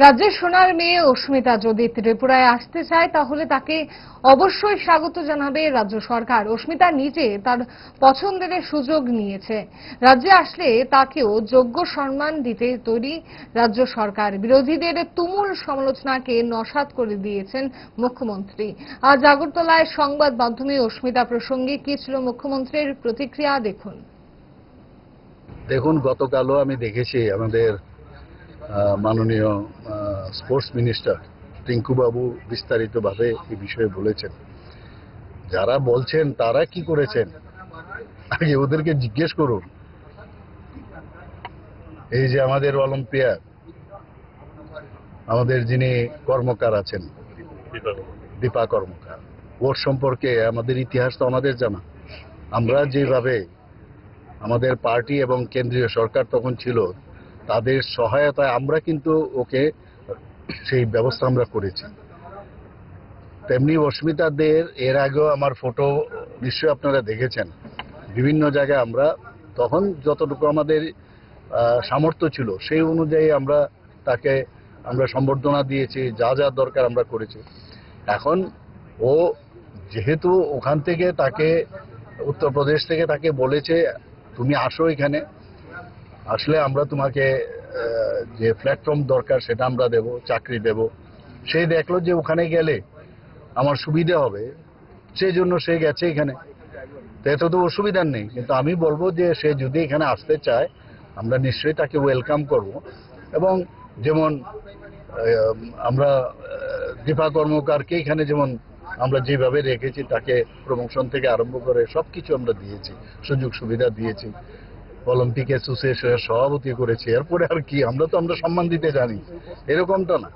রাজ্যের সোনার মেয়ে অস্মিতা যদি ত্রিপুরায় আসতে চায় তাহলে তাকে অবশ্যই স্বাগত জানাবে রাজ্য সরকার। অস্মিতা নিজে তার পছন্দের সুযোগ নিয়েছে। রাজ্যে আসলে তাকেও যোগ্য সম্মান দিতে তৈরি রাজ্য সরকার। বিরোধীদের তুমুল সমালোচনাকে নস্যাৎ করে দিয়েছেন মুখ্যমন্ত্রী। আজ আগরতলায় সংবাদ মাধ্যমে অস্মিতা প্রসঙ্গে কি ছিল মুখ্যমন্ত্রীর প্রতিক্রিয়া দেখুন। গতকালও আমি দেখেছি আমাদের মাননীয় স্পোর্টস মিনিস্টার টিঙ্কু বাবু বিস্তারিতভাবে এই বিষয়ে বলেছেন। যারা বলছেন তারা কি করেছেন আগে ওদেরকে জিজ্ঞেস করুন। এই যে আমাদের অলিম্পিয়ার আমাদের যিনি কর্মকার আছেন দীপা কর্মকার, ওর সম্পর্কে আমাদের ইতিহাস তো আমাদের জানা। আমরা যেভাবে আমাদের পার্টি এবং কেন্দ্রীয় সরকার তখন ছিল তাদের সহায়তায় আমরা কিন্তু ওকে সেই ব্যবস্থা আমরা করেছি। তেমনি অস্মিতাদের এর আগেও আমার ফটো নিশ্চয়ই আপনারা দেখেছেন। বিভিন্ন জায়গায় আমরা তখন যতটুকু আমাদের সামর্থ্য ছিল সেই অনুযায়ী তাকে আমরা সম্বর্ধনা দিয়েছি, যা যা দরকার আমরা করেছি। এখন ও যেহেতু ওখান থেকে তাকে উত্তরপ্রদেশ থেকে তাকে বলেছে তুমি আসো, এখানে আসলে আমরা তোমাকে যে প্ল্যাটফর্ম দরকার সেটা আমরা দেব, চাকরি দেব। সে দেখলো যে ওখানে গেলে আমার সুবিধা হবে, সেই জন্য সে গেছে এখানে। এতে তো অসুবিধার নেই, কিন্তু আমি বলবো যে সে যদি এখানে আসতে চায় আমরা নিশ্চয়ই তাকে ওয়েলকাম করব। এবং যেমন আমরা দীপা কর্মকারকে এখানে যেমন আমরা যেভাবে রেখেছি, তাকে প্রমোশন থেকে আরম্ভ করে সবকিছু আমরা দিয়েছি, সুযোগ সুবিধা দিয়েছি, অলিম্পিক অ্যাসোসিয়েশনের সভাপতি করেছি। এরপরে আর কি, আমরা সম্মান দিতে জানি, এরকমটা না।